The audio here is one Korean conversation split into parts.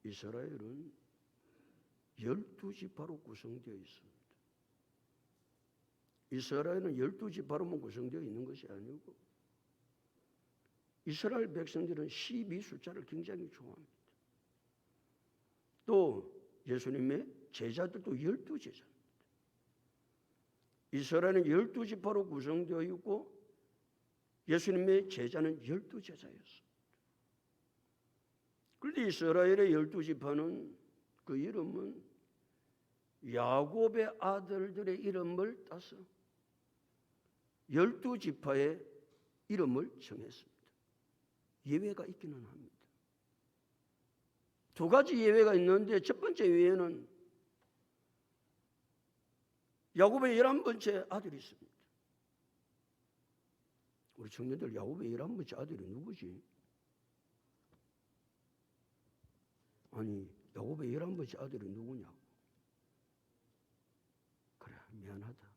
이스라엘은 12지파로 구성되어 있습니다. 이스라엘은 12지파로만 구성되어 있는 것이 아니고 이스라엘 백성들은 12 숫자를 굉장히 좋아합니다. 또 예수님의 제자들도 12제자입니다. 이스라엘은 12지파로 구성되어 있고 예수님의 제자는 12제자였습니다. 그런데 이스라엘의 12지파는 그 이름은 야곱의 아들들의 이름을 따서 12지파의 이름을 정했습니다. 예외가 있기는 합니다. 두 가지 예외가 있는데 첫 번째 예외는 야곱의 11번째 아들이 있습니다. 우리 청년들 야곱의 11번째 아들이 누구지? 아니 야곱의 11번째 아들이 누구냐고. 그래 미안하다.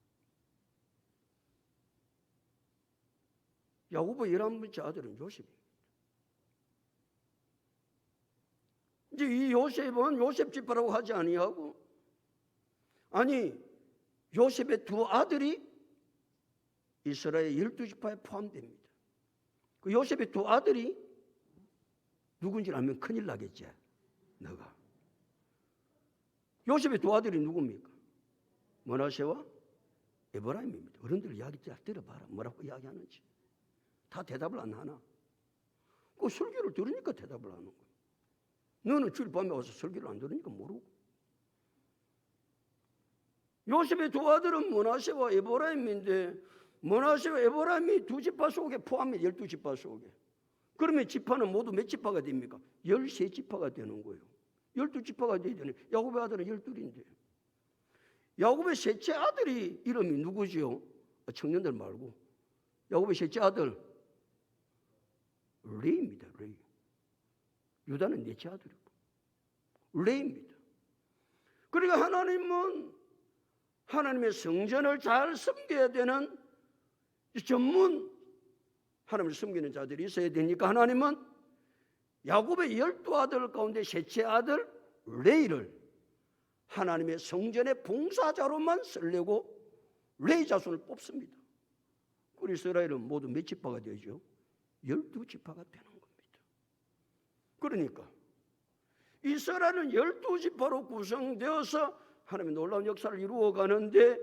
야곱의 11번째 아들은 요셉입니다. 이제 이 요셉은 요셉 지파라고 하지 아니하고 아니 요셉의 두 아들이 이스라엘 12지파에 포함됩니다. 그 요셉의 두 아들이 누군지 알면 큰일 나겠지. 너가. 요셉의 두 아들이 누굽니까? 므낫세와 에브라임입니다. 어른들 이야기 잘 들어봐라. 뭐라고 이야기하는지. 다 대답을 안 하나? 그 설교를 들으니까 대답을 하는 거예요. 너는 주일 밤에 와서 설교를 안 들으니까 모르고. 요셉의 두 아들은 므낫세와 에브라임인데 므낫세와 에브라임이 두 지파 속에 포함이 12지파 속에. 그러면 지파는 모두 몇 지파가 됩니까? 13지파가 되는 거예요. 12지파가 돼야 되네. 야곱의 아들은 12인데. 야곱의 셋째 아들이 이름이 누구지요? 청년들 말고. 야곱의 셋째 아들 레이입니다. 레이. 유다는 넷째 아들이고. 레이입니다. 그러니까 하나님은 하나님의 성전을 잘 섬겨야 되는 전문 하나님을 섬기는 자들이 있어야 되니까 하나님은 야곱의 12아들 가운데 셋째 아들 레이를 하나님의 성전의 봉사자로만 쓰려고 레이 자손을 뽑습니다. 우리 이스라엘은 모두 몇 지파가 되죠? 12지파가 되는 겁니다. 그러니까 이스라엘은 12지파로 구성되어서 하나님의 놀라운 역사를 이루어가는데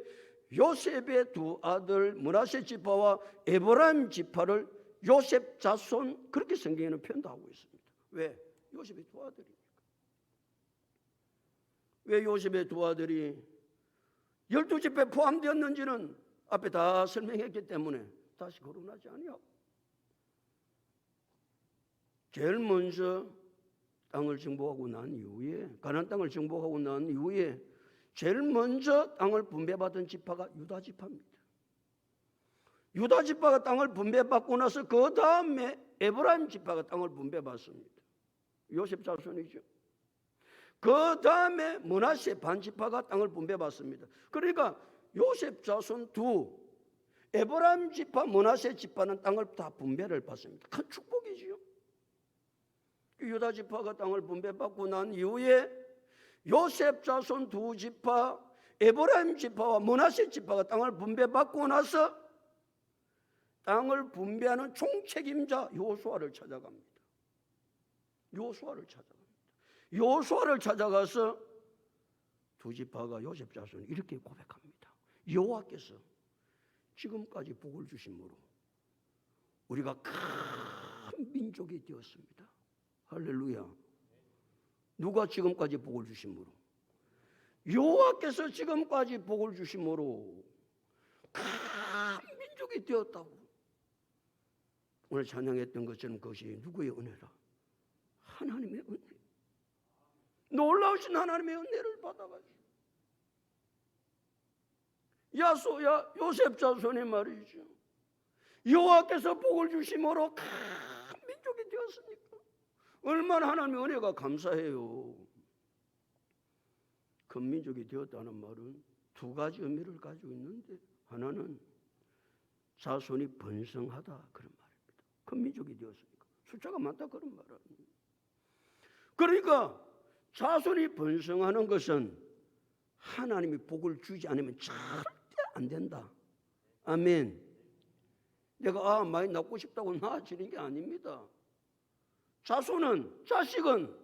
요셉의 두 아들 므낫세 지파와 에브라임 지파를 요셉 자손 그렇게 성경에는 표현도 하고 있습니다. 왜? 요셉의 두 아들이니까. 왜 요셉의 두 아들이 12지파에 포함되었는지는 앞에 다 설명했기 때문에 다시 거론하지 아니하고 제일 먼저 땅을 정복하고 난 이후에 가나안 땅을 정복하고 난 이후에 제일 먼저 땅을 분배받은 지파가 유다 지파입니다. 유다 지파가 땅을 분배받고 나서 그 다음에 에브라임 지파가 땅을 분배받습니다. 요셉 자손이죠. 그 다음에 므낫세 반지파가 땅을 분배받습니다. 그러니까 요셉 자손 두, 에브라임 지파, 므낫세 지파는 땅을 다 분배를 받습니다. 큰 축복이지요. 유다 지파가 땅을 분배받고 난 이후에 요셉 자손 두 지파, 에브라임 지파와 므낫세 지파가 땅을 분배받고 나서 땅을 분배하는 총책임자 여호수아를 찾아갑니다. 여호수아를 찾아가서 두 지파가 요셉 자손이 이렇게 고백합니다. 여호와께서 지금까지 복을 주심으로 우리가 큰 민족이 되었습니다. 할렐루야. 누가 지금까지 복을 주심으로? 여호와께서 지금까지 복을 주심으로 큰 민족이 되었다고. 오늘 찬양했던 것처럼 그것이 누구의 은혜라? 하나님의 은혜. 놀라우신 하나님의 은혜를 받아가지고 야소야 요셉 자손이 말이죠. 여호와께서 복을 주심으로 큰 민족이 되었으니까 얼마나 하나님의 은혜가 감사해요. 큰 민족이 되었다는 말은 두 가지 의미를 가지고 있는데 하나는 자손이 번성하다 그런 말입니다. 큰 민족이 되었으니까 숫자가 많다 그런 말은. 그러니까 자손이 번성하는 것은 하나님이 복을 주지 않으면 절대 안 된다. 아멘. 내가 많이 낳고 싶다고 낳아지는 게 아닙니다. 자손은, 자식은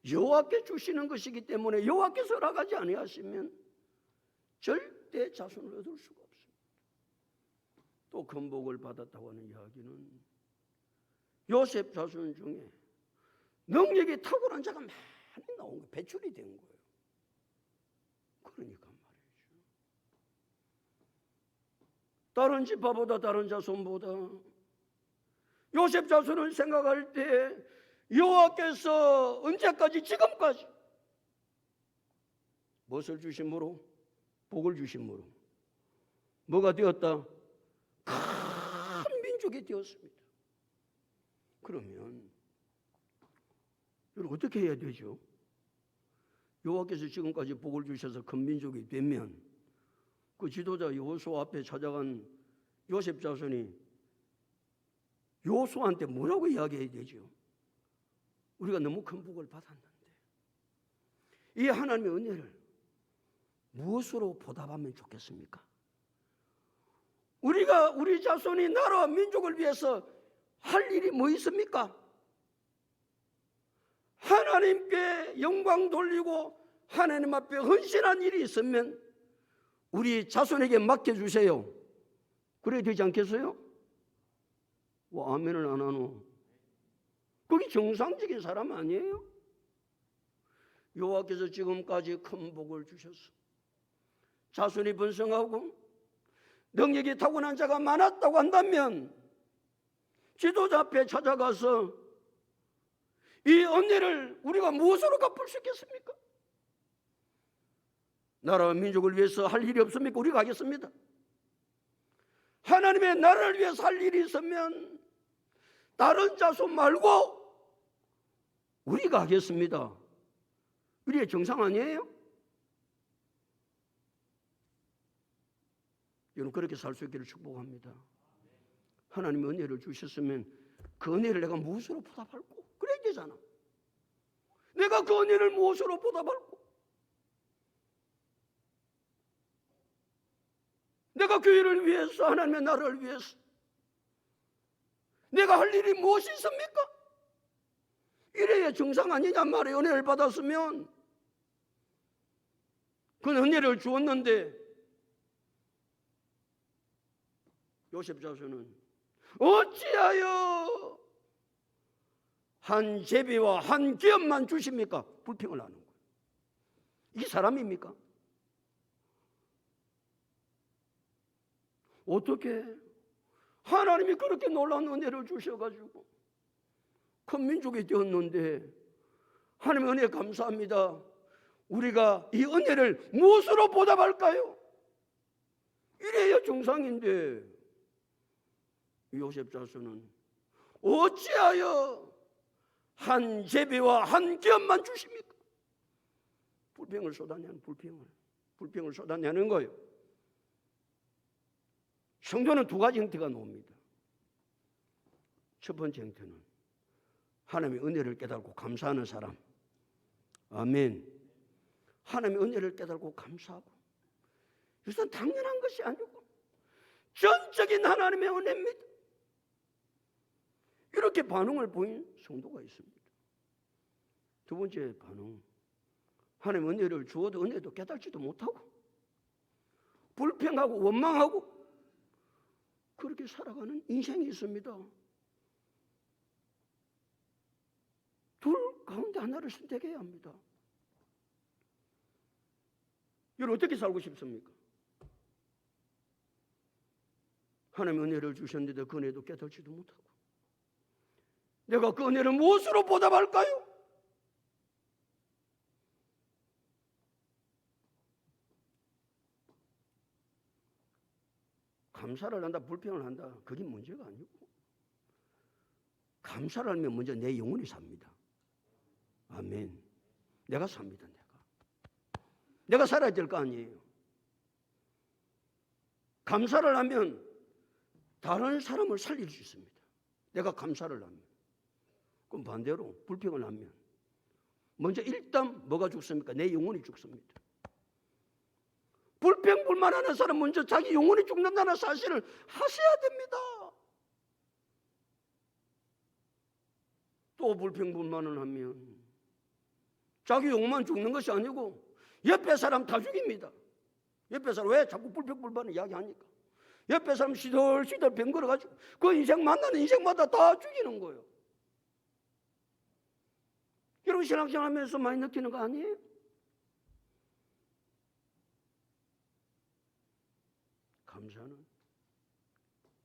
여호와께 주시는 것이기 때문에 여호와께서 허락하지 아니하시면 절대 자손을 얻을 수가 없습니다. 또 큰 복을 받았다고 하는 이야기는 요셉 자손 중에 능력이 탁월한 자가 많이 나온 거예요. 배출이 된 거예요. 그러니까 말이죠. 다른 지파보다, 다른 자손보다 요셉 자손을 생각할 때 여호와께서 언제까지, 지금까지 무엇을 주심으로? 복을 주심으로 뭐가 되었다? 큰 민족이 되었습니다. 그러면 여러분 어떻게 해야 되죠? 여호와께서 지금까지 복을 주셔서 큰 민족이 되면 그 지도자 여호수아 앞에 찾아간 요셉 자손이 여호수아한테 뭐라고 이야기해야 되죠? 우리가 너무 큰 복을 받았는데 이 하나님의 은혜를 무엇으로 보답하면 좋겠습니까? 우리가 우리 자손이 나라와 민족을 위해서 할 일이 뭐 있습니까? 하나님께 영광 돌리고 하나님 앞에 헌신한 일이 있으면 우리 자손에게 맡겨주세요. 그래야 되지 않겠어요? 와, 아멘을 안 하노? 그게 정상적인 사람 아니에요? 여호와께서 지금까지 큰 복을 주셨어. 자손이 번성하고 능력이 타고난 자가 많았다고 한다면 지도자 앞에 찾아가서 이 은혜를 우리가 무엇으로 갚을 수 있겠습니까? 나라와 민족을 위해서 할 일이 없습니까? 우리가 하겠습니다. 하나님의 나라를 위해서 할 일이 있으면 다른 자손 말고 우리가 하겠습니다. 우리의 정상 아니에요? 여러분 그렇게 살 수 있기를 축복합니다. 하나님의 은혜를 주셨으면 그 은혜를 내가 무엇으로 보답할고? 그래야 되잖아. 내가 그 은혜를 무엇으로 보답할고? 내가 교회를 위해서, 하나님의 나라를 위해서 내가 할 일이 무엇이 있습니까? 이래야 정상 아니냔 말이에요. 은혜를 받았으면 그 은혜를 주었는데 요셉 자손은 어찌하여 한 제비와 한 기업만 주십니까? 불평을 하는 거예요. 이게 사람입니까? 어떻게 하나님이 그렇게 놀라운 은혜를 주셔가지고 큰 민족이 되었는데 하나님의 은혜 감사합니다. 우리가 이 은혜를 무엇으로 보답할까요? 이래야 정상인데 요셉 자손은 어찌하여 한 제비와 한 기업만 주십니까? 불평을 쏟아내는 불평을 쏟아내는 거예요. 성도는 두 가지 형태가 나옵니다. 첫 번째 형태는 하나님의 은혜를 깨닫고 감사하는 사람. 아멘. 하나님의 은혜를 깨닫고 감사하고 이것은 당연한 것이 아니고 전적인 하나님의 은혜입니다. 이렇게 반응을 보인 성도가 있습니다. 두 번째 반응, 하나님의 은혜를 주어도 은혜도 깨닫지도 못하고 불평하고 원망하고 그렇게 살아가는 인생이 있습니다. 둘 가운데 하나를 선택해야 합니다. 여러분 어떻게 살고 싶습니까? 하나님의 은혜를 주셨는데 그 은혜도 깨닫지도 못하고 내가 그 은혜를 무엇으로 보답할까요? 감사를 한다, 불평을 한다, 그게 문제가 아니고 감사를 하면 먼저 내 영혼이 삽니다. 아멘. 내가 삽니다. 내가 살아야 될 거 아니에요. 감사를 하면 다른 사람을 살릴 수 있습니다. 내가 감사를 하면. 그럼 반대로 불평을 하면 먼저 일단 뭐가 죽습니까? 내 영혼이 죽습니다. 불평불만하는 사람 먼저 자기 영혼이 죽는다는 사실을 하셔야 됩니다. 또 불평불만을 하면 자기 영혼만 죽는 것이 아니고 옆에 사람 다 죽입니다. 옆에 사람 왜 자꾸 불평불만을 이야기하니까 옆에 사람 시들시들 병걸어가지고 그 인생 만나는 인생마다 다 죽이는 거예요. 여러분 신앙생활하면서 많이 느끼는 거 아니에요?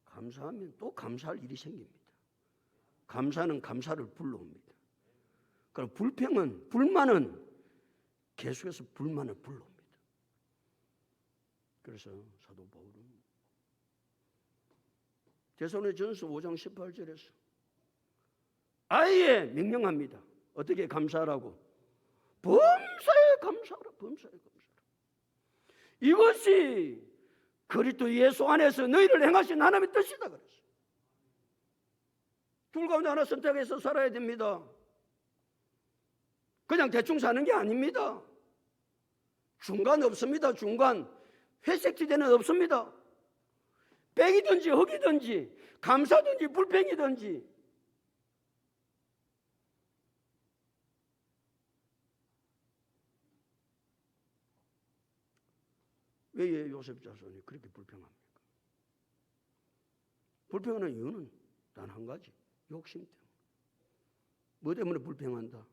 감사하면 또 감사할 일이 생깁니다. 감사는 감사를 불러옵니다. 그럼 불만은 계속해서 불만을 불러옵니다. 그래서 사도 바울은 데살로니가전서 5장 18절에서 아예 명령합니다. 어떻게 감사하라고? 범사에 감사하라. 범사에 감사하라. 이것이 그리스도 예수 안에서 너희를 행하신 하나님의 뜻이다 그랬어요. 둘 가운데 하나 선택해서 살아야 됩니다. 그냥 대충 사는 게 아닙니다. 중간 없습니다. 중간 회색지대는 없습니다. 백이든지 흑이든지 감사든지 불평이든지 왜 요셉 자손이 그렇게 불평합니까? 불평하는 이유는 단 한 가지, 욕심 때문에. 뭐 때문에 불평한다?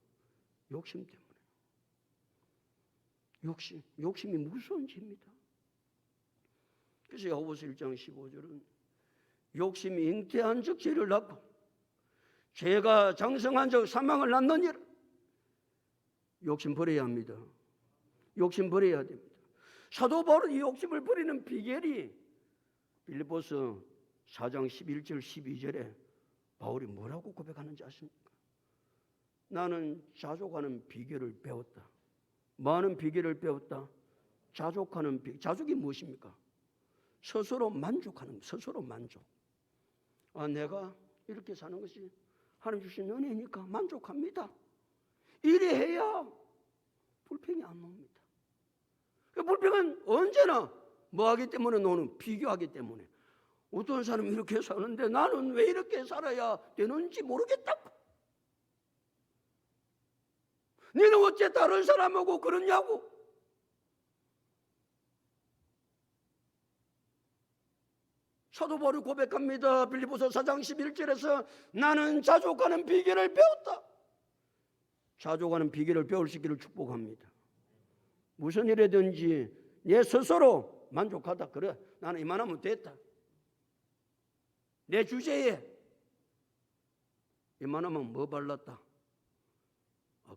욕심 때문에. 욕심이 무서운 죄입니다. 그래서 야고보서 1장 15절은 욕심이 잉태한 적 죄를 낳고 죄가 장성한 적 사망을 낳느니라. 욕심 버려야 합니다. 욕심 버려야 됩니다. 사도 바울은 이 욕심을 버리는 비결이 빌립보서 4장 11절 12절에 바울이 뭐라고 고백하는지 아십니까? 나는 자족하는 비결을 배웠다. 많은 비결을 배웠다. 자족하는 비결. 자족이 무엇입니까? 스스로 만족하는 것. 스스로 만족. 내가 이렇게 사는 것이 하나님 주신 은혜니까 만족합니다. 이래 해야 불평이 안 나옵니다. 불평은 언제나 뭐하기 때문에 노는 비교하기 때문에 어떤 사람이 이렇게 사는데 나는 왜 이렇게 살아야 되는지 모르겠다고. 너는 어째 다른 사람하고 그러냐고. 사도 바울이 고백합니다. 빌립보서 4장 11절에서 나는 자족하는 비결을 배웠다. 자족하는 비결을 배울 수 있기를 축복합니다. 무슨 일이든지 내 스스로 만족하다. 그래, 나는 이만하면 됐다. 내 주제에 이만하면 뭐 발랐다?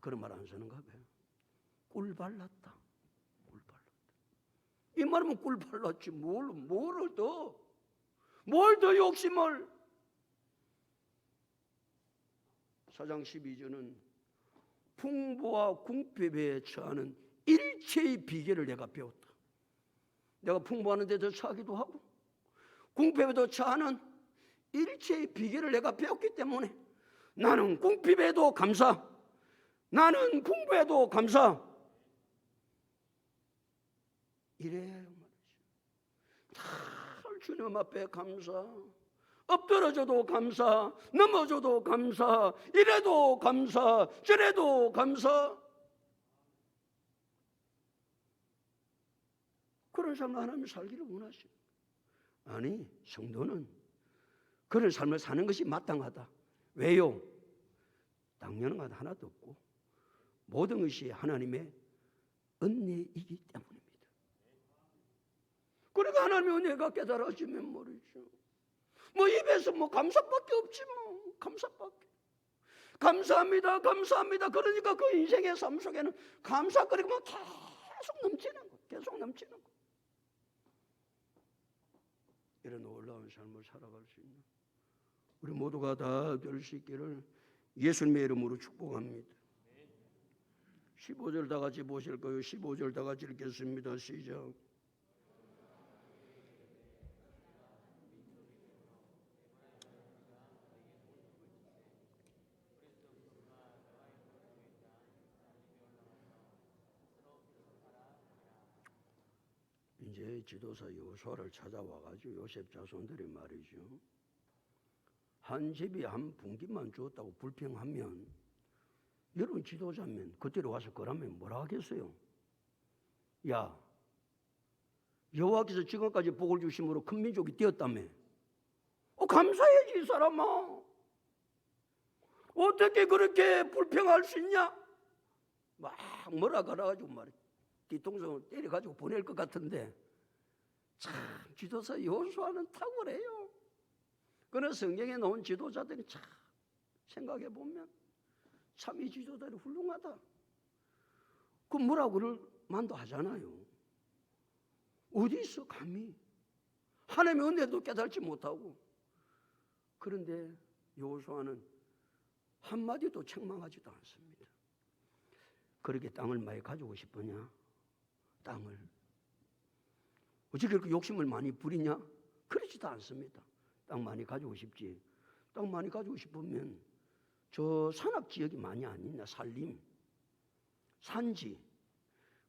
그런 말 안 쓰는가 봐요. 꿀 발랐다. 꿀 발랐다. 이만하면 꿀 발랐지 뭘 더 욕심을. 4장 12절은 풍부와 궁핍에 처하는 일체의 비결을 내가 배웠다. 내가 풍부하는 데도 처하기도 하고 궁핍에도 처하는 일체의 비결을 내가 배웠기 때문에 나는 궁핍에도 감사, 나는 풍부에도 감사. 이래요 말이죠. 다 주님 앞에 감사. 엎드러져도 감사, 넘어져도 감사, 이래도 감사, 저래도 감사. 그런 삶을 하나님 살기를 원하시오. 아니, 성도는 그런 삶을 사는 것이 마땅하다. 왜요? 당연한 것 하나도 없고 모든 것이 하나님의 은혜이기 때문입니다. 그러니까 하나님의 은혜가 깨달아지면 말이죠. 입에서 감사밖에 없지 감사밖에. 감사합니다, 감사합니다. 그러니까 그 인생의 삶 속에는 감사거리가 계속 넘치는 거, 계속 넘치는 거. 이런 놀라운 삶을 살아갈 수 있는 우리 모두가 다 될 수 있기를 예수님의 이름으로 축복합니다. 15절 다 같이 보실 거예요. 15절 다 같이 읽겠습니다. 시작. 이제 지도사 여호수아를 찾아와가지고 요셉 자손들이 말이죠. 한 집이 한 분기만 주었다고 불평하면 여러분 지도자면 그때로 와서 그러면 뭐라 하겠어요? 야, 여호와께서 지금까지 복을 주심으로 큰 민족이 되었다며. 감사해야지 이 사람아. 어떻게 그렇게 불평할 수 있냐? 막 뭐라 그래가지고 말이야. 뒤통수를 때려가지고 보낼 것 같은데 참 지도사 여호수아는 탁월해요. 그런 성경에 나온 지도자들이 참 생각해 보면 참 이 지도자들이 훌륭하다. 그 뭐라고를 만도 하잖아요. 어디 있어 감히 하나님의 은혜도 깨달지 못하고. 그런데 여호수아는 한마디도 책망하지도 않습니다. 그렇게 땅을 많이 가지고 싶으냐? 땅을 어찌 그렇게 욕심을 많이 부리냐? 그렇지도 않습니다. 땅 많이 가지고 싶지. 땅 많이 가지고 싶으면 저 산악지역이 많이 안 있나? 산림, 산지,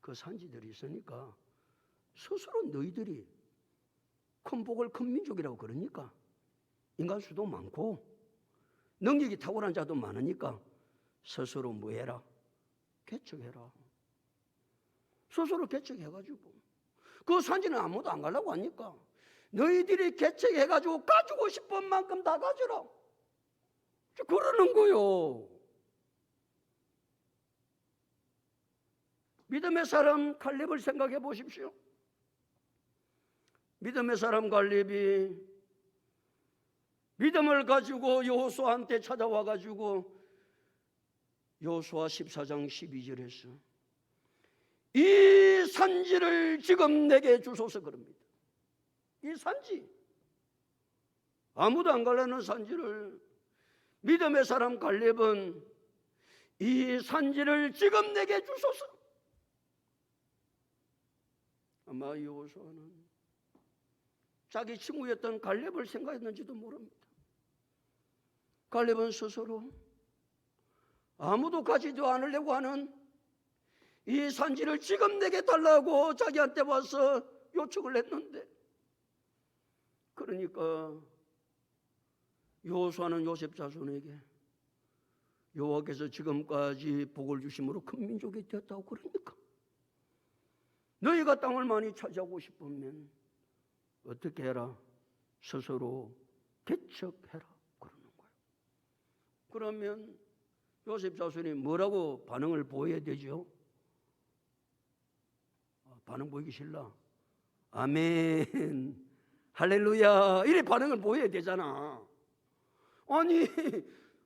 그 산지들이 있으니까 스스로 너희들이 큰 복을 큰 민족이라고 그러니까 인간 수도 많고 능력이 탁월한 자도 많으니까 스스로 뭐 해라? 개척해라. 스스로 개척해가지고 그 산지는 아무도 안 가려고 하니까 너희들이 개척해가지고 가지고 싶은 만큼 다 가져라. 그러는 거요. 믿음의 사람 갈렙을 생각해 보십시오. 믿음의 사람 갈렙이 믿음을 가지고 여호수아한테 찾아와 가지고 여호수아 14장 12절에서 이 산지를 지금 내게 주소서 그럽니다. 이 산지, 아무도 안 가려는 산지를 믿음의 사람 갈렙은 이 산지를 지금 내게 주소서. 아마 여호수아는 자기 친구였던 갈렙을 생각했는지도 모릅니다. 갈렙은 스스로 아무도 가지도 않으려고 하는 이 산지를 지금 내게 달라고 자기한테 와서 요청을 했는데, 그러니까 여호수아는 요셉 자손에게 여호와께서 지금까지 복을 주심으로 큰 민족이 되었다고 그러니까 너희가 땅을 많이 차지하고 싶으면 어떻게 해라? 스스로 개척해라 그러는 거예요. 그러면 요셉 자손이 뭐라고 반응을 보여야 되죠? 반응 보이기 싫나? 아멘, 할렐루야, 이래 반응을 보여야 되잖아. 아니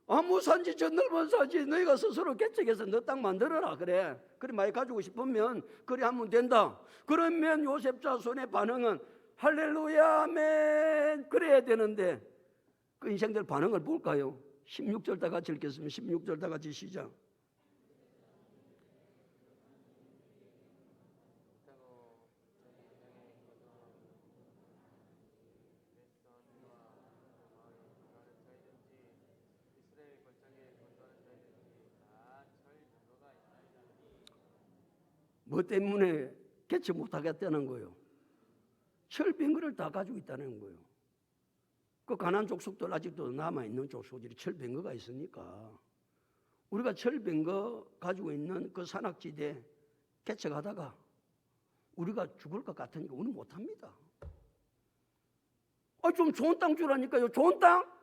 아무 산지 저 넓은 산지 너희가 스스로 개척해서 너 땅 만들어라. 그래 많이 가지고 싶으면 그래 하면 된다. 그러면 요셉 자손의 반응은 할렐루야 아멘 그래야 되는데 그 인생들 반응을 볼까요? 16절 다 같이 읽겠습니다. 16절 다 같이 시작. 뭐 때문에 개척 못하겠다는 거예요? 철병거를 다 가지고 있다는 거예요. 그 가나안 족속들 아직도 남아있는 족속들이 철병거가 있으니까 우리가 철병거 가지고 있는 그 산악지대 개척하다가 우리가 죽을 것 같으니까 우리는 못합니다. 좀 좋은 땅 주라니까요. 좋은 땅?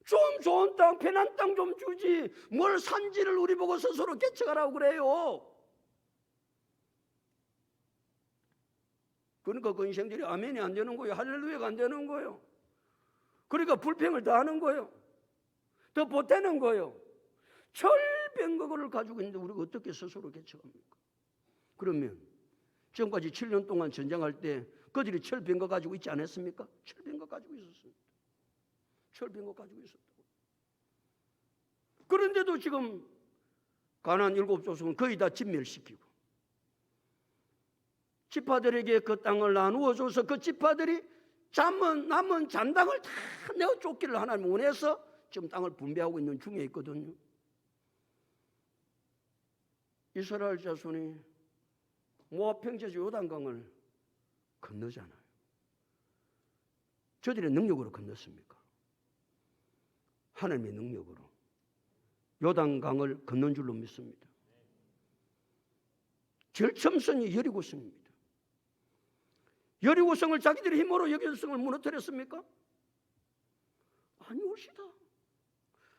좀 좋은 땅, 편한 땅 좀 주지 뭘 산지를 우리 보고 스스로 개척하라고 그래요. 그러니까 그 인생들이 아멘이 안 되는 거예요. 할렐루야가 안 되는 거예요. 그러니까 불평을 다 하는 거예요. 더 보태는 거예요. 철병거를 가지고 있는데 우리가 어떻게 스스로 개척합니까? 그러면 지금까지 7년 동안 전쟁할 때 그들이 철병거 가지고 있지 않았습니까? 철병거 가지고 있었습니다. 철병거 가지고 있었다고. 그런데도 지금 가나안 7족속은 거의 다 진멸시키고 지파들에게 그 땅을 나누어줘서 그 지파들이 남은 잔당을 다 내어 쫓기를 하나님 원해서 지금 땅을 분배하고 있는 중에 있거든요. 이스라엘 자손이 모압 평지에서 요단강을 건너잖아요. 저들의 능력으로 건넜습니까? 하나님의 능력으로 요단강을 건넌 줄로 믿습니다. 제일 처음 선이 여리고성입니다. 여리고성을 자기들의 힘으로 여리고성을 무너뜨렸습니까? 아니오시다.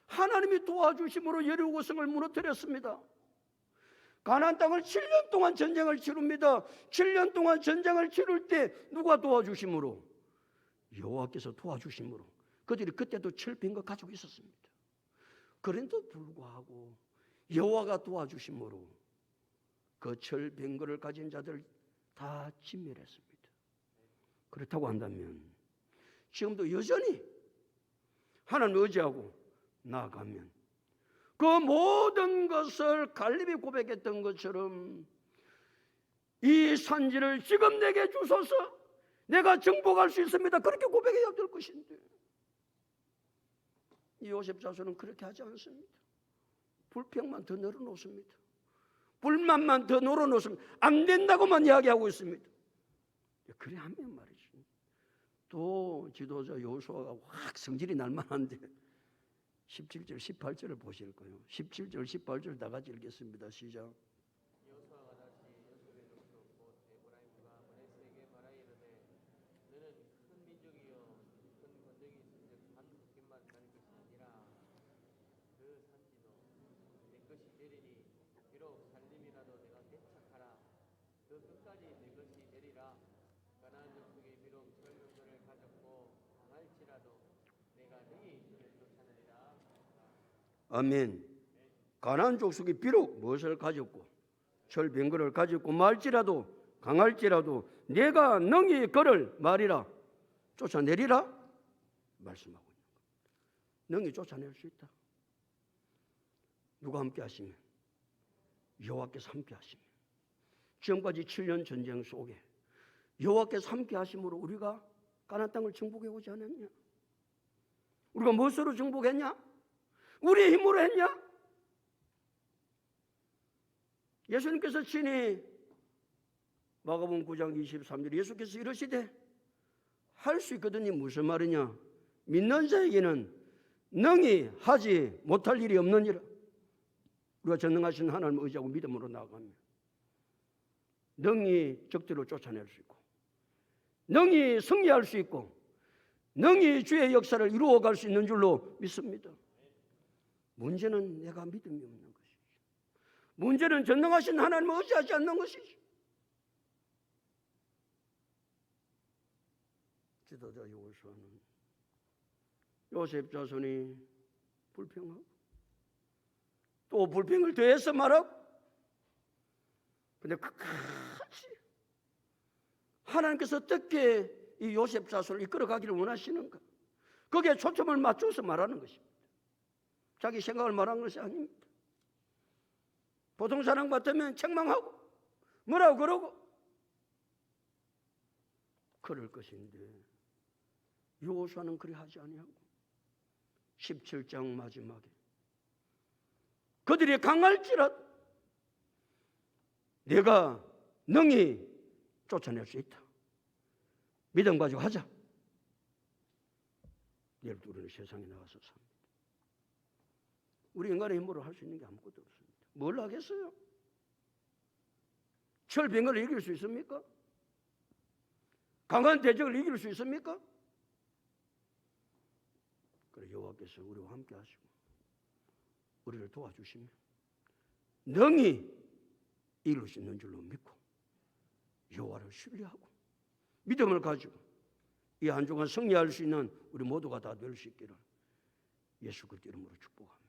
하나님이 도와주심으로 여리고성을 무너뜨렸습니다. 가나안 땅을 7년 동안 전쟁을 치릅니다. 7년 동안 전쟁을 치를 때 누가 도와주심으로? 여호와께서 도와주심으로. 그들이 그때도 철 빈 거 가지고 있었습니다. 그런데도 불구하고 여호와가 도와주심으로 그 철 빈 거를 가진 자들 다 진멸했습니다. 그렇다고 한다면 지금도 여전히 하나님 의지하고 나아가면 그 모든 것을 갈렙이 고백했던 것처럼 이 산지를 지금 내게 주소서, 내가 정복할 수 있습니다. 그렇게 고백해야 될 것인데 이 요셉 자손은 그렇게 하지 않습니다. 불평만 더 늘어놓습니다. 불만만 더 늘어놓습니다. 안 된다고만 이야기하고 있습니다. 그래 하면 말이죠. 또 지도자 여호수아가 확 성질이 날만한데 17절 18절을 보실 거예요. 17절 18절 다 같이 읽겠습니다. 시작. 여호수아가 다시 요셉의 족속 곧 에브라임과 므낫세에게 말하여 이르되 너는 큰 민족이요 큰 권력이 있은즉 한 국경만 가는 것이 아니라 그 산지도 내 것이 되리니 비록 살림이라도 내가 개척하라 그 끝까지 내 것이 되리라. 가나안 족속이 비록 철병거를 가졌고 강할지라도 내가 능히 그를 쫓아내리라. 아멘. 가나안 족속이 비록 무엇을 가졌고 철병거를 가졌고 말지라도 강할지라도 내가 능히 그를 말이라 쫓아내리라 말씀하고 있는 거예요. 능히 쫓아낼 수 있다. 누가 함께 하시면? 여호와께서 함께 하시면. 지금까지 7년 전쟁 속에 여호와께서 함께 하심으로 우리가 가나안 땅을 정복해 오지 않았냐? 우리가 무엇으로 정복했냐? 우리의 힘으로 했냐? 예수님께서 친히 마가복음 9장 23절 예수께서 이러시되 할 수 있거든요. 무슨 말이냐? 믿는 자에게는 능히 하지 못할 일이 없느니라. 우리가 전능하신 하나님을 의지하고 믿음으로 나아가면 능히 적들을 쫓아낼 수 있고 능히 승리할 수 있고 능히 주의 역사를 이루어갈 수 있는 줄로 믿습니다. 문제는 내가 믿음이 없는 것이죠. 문제는 전능하신 하나님을 의지하지 않는 것이죠. 지도자 여호수아는 요셉 자손이 불평하고 또 불평을 더해서 말하고 근데 끝까지 하나님께서 어떻게 이 요셉 자손을 이끌어가기를 원하시는가? 거기에 초점을 맞춰서 말하는 것입니다. 자기 생각을 말하는 것이 아닙니다. 보통 사람 같으면 책망하고 뭐라고 그러고 그럴 것인데 여호수아는 그리 하지 아니하고 17장 마지막에 그들이 강할지라도 내가 능히 쫓아낼 수 있다. 믿음 가지고 하자. 내일도 우리는 세상에 나가서 삽니다. 우리 인간의 힘으로 할 수 있는 게 아무것도 없습니다. 뭘 하겠어요? 철병을 이길 수 있습니까? 강한 대적을 이길 수 있습니까? 그래 여호와께서 우리와 함께 하시고 우리를 도와주시면 능히 이룰 수 있는 줄로 믿고 여호와를 신뢰하고 믿음을 가지고 이 한 주간 승리할 수 있는 우리 모두가 다 될 수 있기를 예수 그리스도 이름으로 축복합니다.